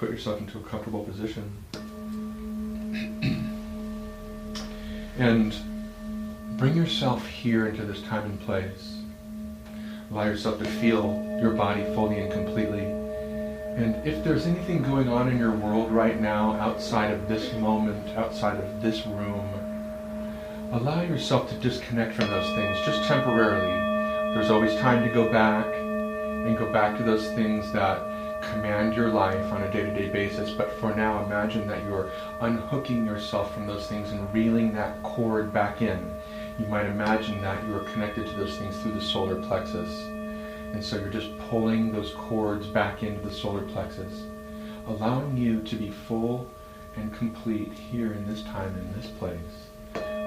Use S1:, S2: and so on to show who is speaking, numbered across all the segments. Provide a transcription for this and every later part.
S1: put yourself into a comfortable position. And bring yourself here into this time and place. Allow yourself to feel your body fully and completely. And if there's anything going on in your world right now, outside of this moment, outside of this room, allow yourself to disconnect from those things, just temporarily. There's always time to go back, and go back to those things that command your life on a day-to-day basis. But for now, imagine that you're unhooking yourself from those things and reeling that cord back in. You might imagine that you are connected to those things through the solar plexus. And so you're just pulling those cords back into the solar plexus, allowing you to be full and complete here in this time, in this place,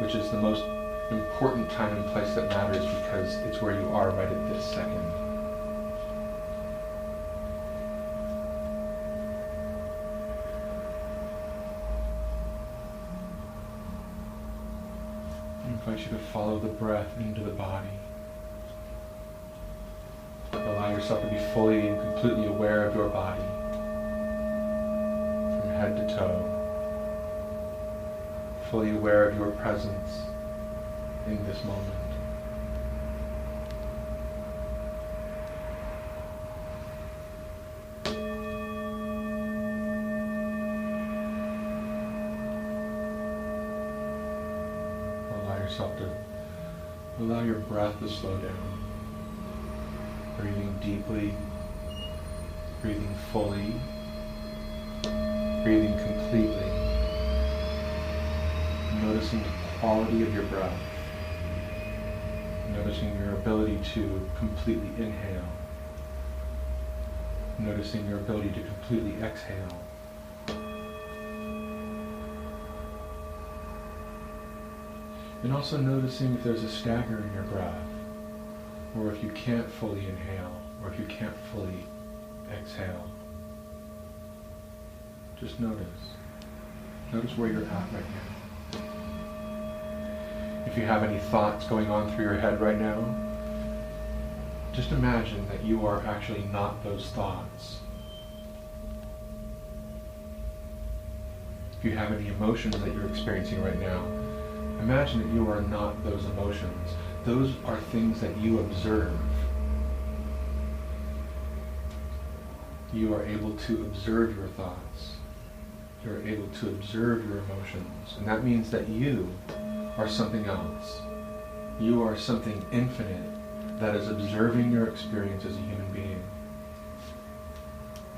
S1: which is the most important time and place that matters, because it's where you are right at this second. I invite you to follow the breath into the body. Allow yourself to be fully and completely aware of your body, from head to toe. Fully aware of your presence in this moment. Allow your breath to slow down. Breathing deeply, breathing fully, breathing completely. Noticing the quality of your breath. Noticing your ability to completely inhale. Noticing your ability to completely exhale. And also noticing if there's a stagger in your breath, or if you can't fully inhale, or if you can't fully exhale. Just notice. Notice where you're at right now. If you have any thoughts going on through your head right now, just imagine that you are actually not those thoughts. If you have any emotions that you're experiencing right now, imagine that you are not those emotions. Those are things that you observe. You are able to observe your thoughts. You're able to observe your emotions. And that means that you are something else. You are something infinite that is observing your experience as a human being.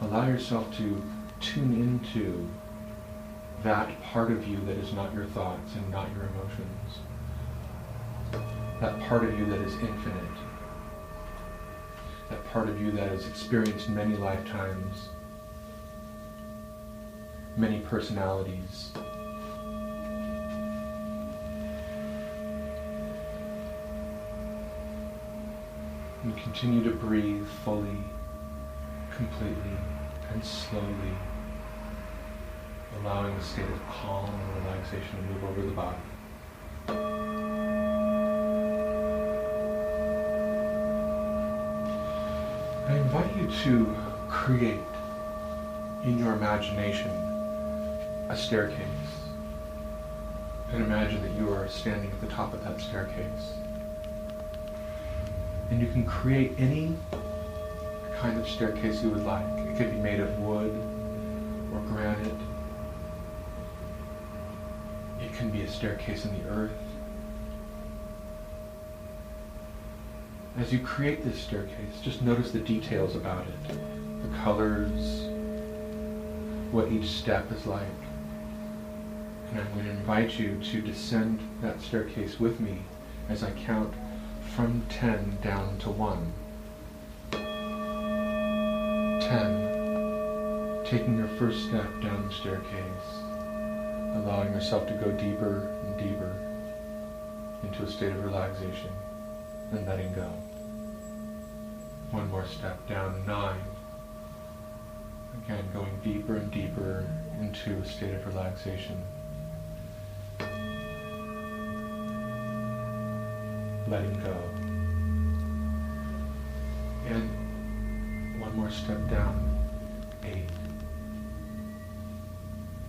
S1: Allow yourself to tune into that part of you that is not your thoughts and not your emotions. That part of you that is infinite. That part of you that has experienced many lifetimes, many personalities. And continue to breathe fully, completely, and slowly, allowing the state of calm and relaxation to move over the body. I invite you to create in your imagination a staircase. And imagine that you are standing at the top of that staircase. And you can create any kind of staircase you would like. It could be made of wood or granite. It can be a staircase in the earth. As you create this staircase, just notice the details about it. The colors, what each step is like. And I'm going to invite you to descend that staircase with me as I count from 10 down to 1. 10. Taking your first step down the staircase, allowing yourself to go deeper and deeper into a state of relaxation and letting go. One more step down, 9. Again, going deeper and deeper into a state of relaxation. Letting go. And one more step down, 8.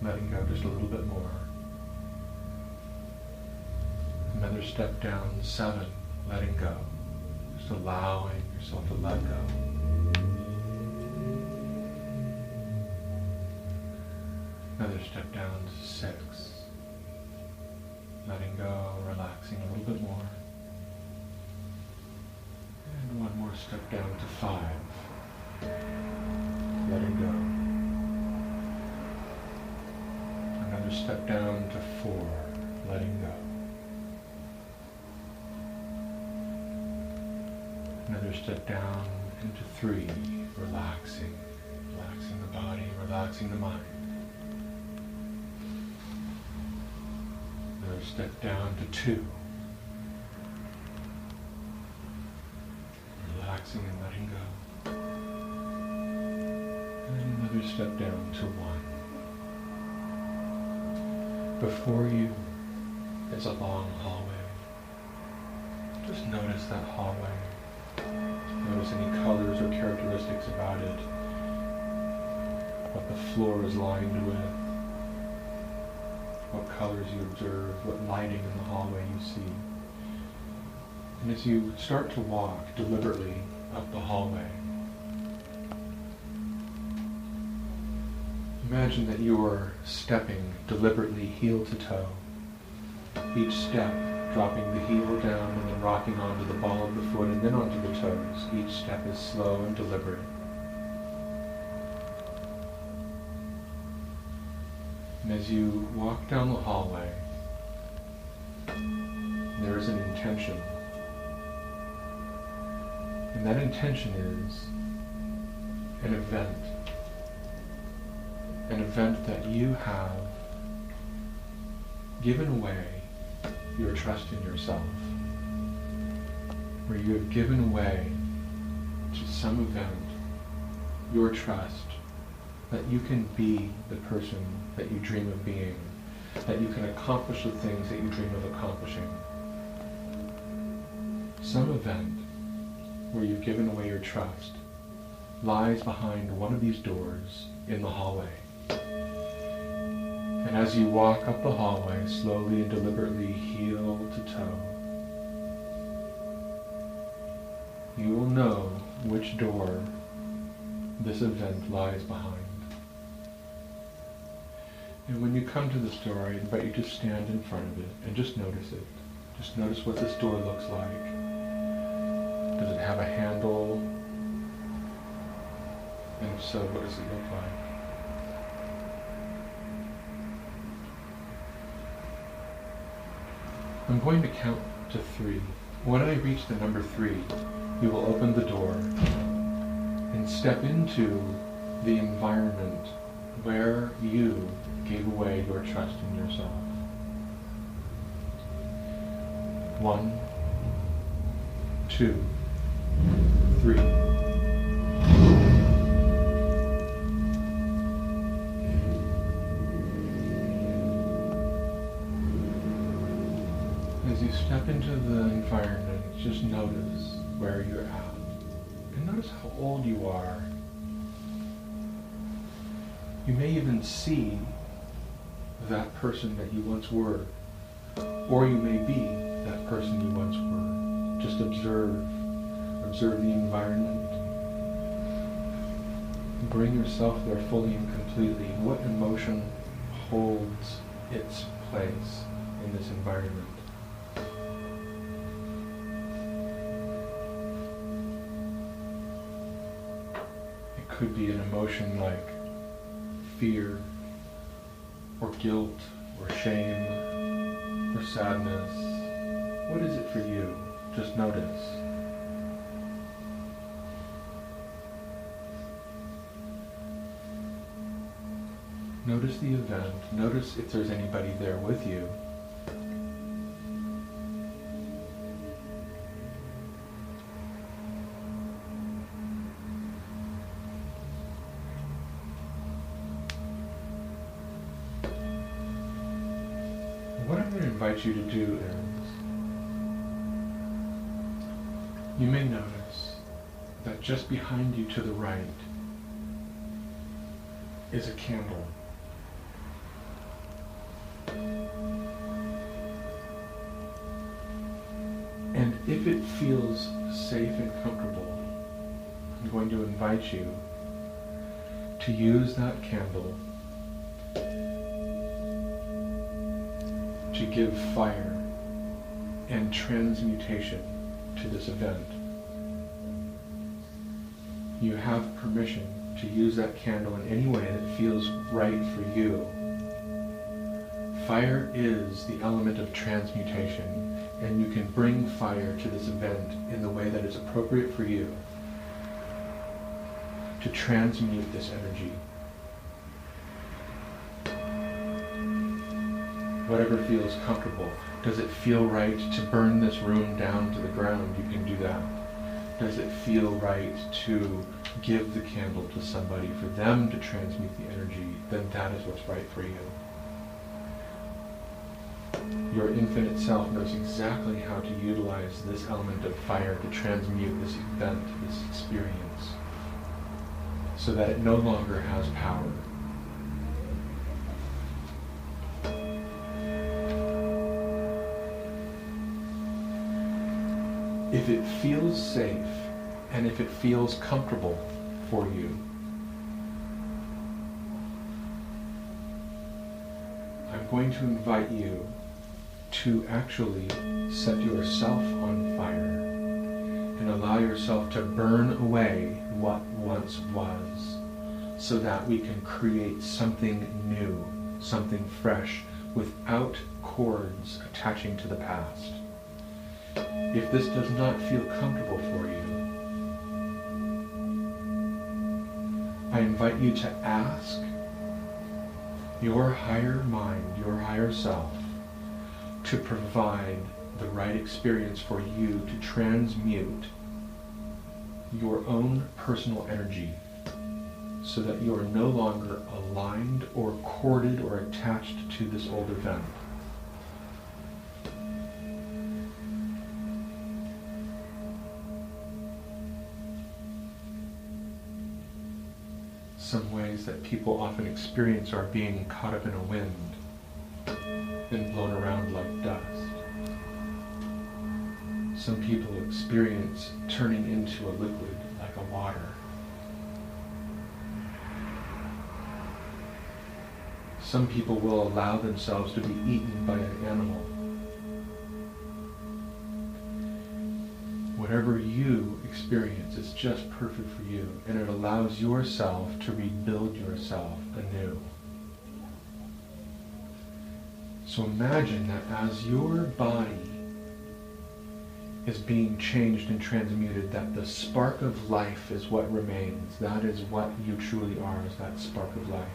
S1: letting go just a little bit more. Another step down, 7, letting go. Just allowing yourself to let go. Another step down to 6. Letting go, relaxing a little bit more. And one more step down to 5. Letting go. Another step down to 4. Letting go. Another step down into 3. Relaxing. Relaxing the body, relaxing the mind. Another step down to 2. Relaxing and letting go. And another step down to 1. Before you is a long hallway. Just notice that hallway. Notice any colors or characteristics about it. What the floor is lined with. What colors you observe, what lighting in the hallway you see. And as you start to walk deliberately up the hallway, imagine that you are stepping deliberately heel to toe. Each step dropping the heel down and then rocking onto the ball of the foot and then onto the toes. Each step is slow and deliberate. And as you walk down the hallway, there is an intention. And that intention is an event. An event that you have given away your trust in yourself. Where you have given way to some event, your trust that you can be the person that you dream of being, that you can accomplish the things that you dream of accomplishing. Some event where you've given away your trust lies behind one of these doors in the hallway. And as you walk up the hallway, slowly and deliberately, heel to toe, you will know which door this event lies behind. And when you come to this door, I invite you to stand in front of it and just notice it. Just notice what this door looks like. Does it have a handle? And if so, what does it look like? I'm going to count to 3. When I reach the number 3, you will open the door and step into the environment where you gave away your trust in yourself. 1, 2, 3. As you step into the environment, just notice where you're at. And notice how old you are. You may even see that person that you once were, or you may be that person you once were. Just observe the environment. Bring yourself there fully and completely. What emotion holds its place in this environment? It could be an emotion like fear, or guilt, or shame, or sadness. What is it for you? Just notice. Notice the event. Notice if there's anybody there with you. What I'm going to invite you to do is, you may notice that just behind you to the right is a candle. if it feels safe and comfortable, I'm going to invite you to use that candle to give fire and transmutation to this event. You have permission to use that candle in any way that feels right for you. Fire is the element of transmutation, and you can bring fire to this event in the way that is appropriate for you to transmute this energy. Whatever feels comfortable. Does it feel right to burn this room down to the ground? You can do that. Does it feel right to give the candle to somebody for them to transmute the energy? Then that is what's right for you. Your infinite self knows exactly how to utilize this element of fire to transmute this event, this experience, so that it no longer has power. If it feels safe and if it feels comfortable for you, I'm going to invite you to actually set yourself on fire and allow yourself to burn away what once was, so that we can create something new, something fresh, without cords attaching to the past. If this does not feel comfortable for you, I invite you to ask your higher mind, your higher self, to provide the right experience for you to transmute your own personal energy, so that you are no longer aligned or corded or attached to this old event. Some ways that people often experience are being caught up in a wind and blown around like dust. Some people experience turning into a liquid like a water. Some people will allow themselves to be eaten by an animal. Whatever you experience is just perfect for you, and it allows yourself to rebuild yourself anew. So imagine that as your body is being changed and transmuted, that the spark of life is what remains. That is what you truly are, is that spark of life.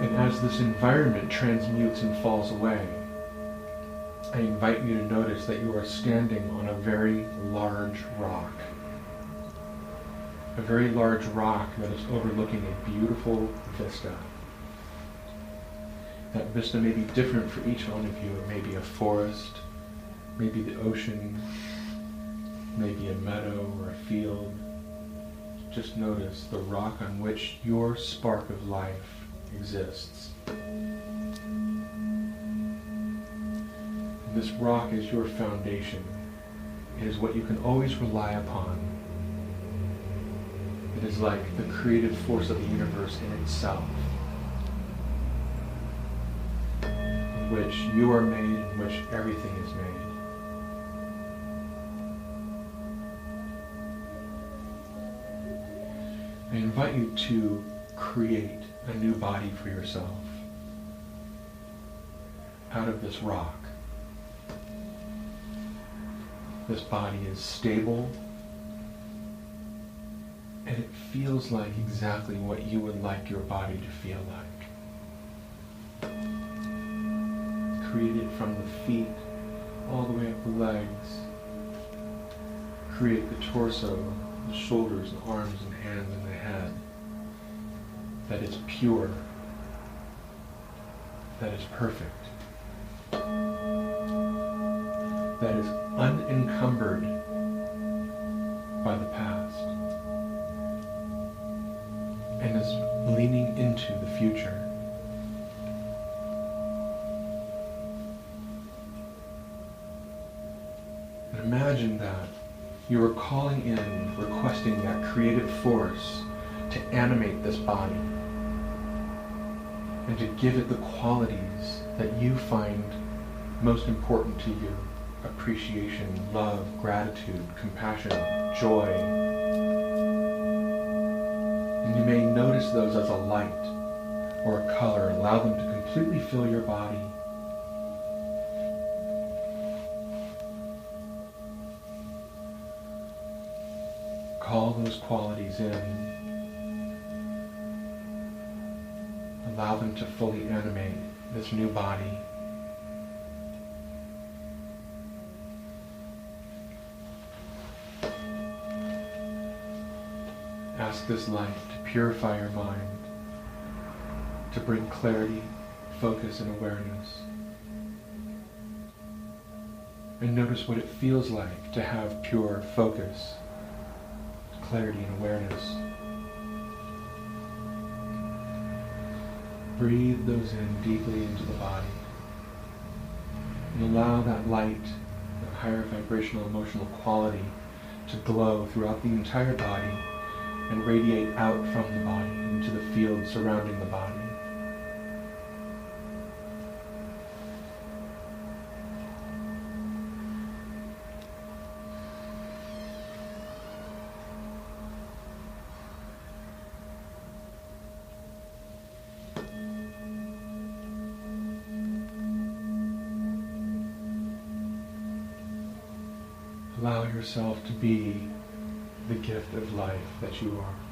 S1: And as this environment transmutes and falls away, I invite you to notice that you are standing on a very large rock. A very large rock that is overlooking a beautiful vista. That vista may be different for each one of you. It may be a forest, maybe the ocean, maybe a meadow or a field. Just notice the rock on which your spark of life exists. This rock is your foundation. It is what you can always rely upon. It is like the creative force of the universe in itself, in which you are made, in which everything is made. I invite you to create a new body for yourself out of this rock. This body is stable, and it feels like exactly what you would like your body to feel like. Create it from the feet all the way up the legs. Create the torso, the shoulders, the arms and hands and the head. That is pure. That is perfect. That is unencumbered by the past and is leaning into the future. imagine that you are calling in, requesting that creative force to animate this body and to give it the qualities that you find most important to you: appreciation, love, gratitude, compassion, joy. And you may notice those as a light or a color. Allow them to completely fill your body. Call those qualities in. Allow them to fully animate this new body. Ask this light to purify your mind, to bring clarity, focus, and awareness. And notice what it feels like to have pure focus, clarity, and awareness. Breathe those in deeply into the body. And allow that light, that higher vibrational emotional quality, to glow throughout the entire body and radiate out from the body into the field surrounding the body. Allow yourself to be the gift of life that you are.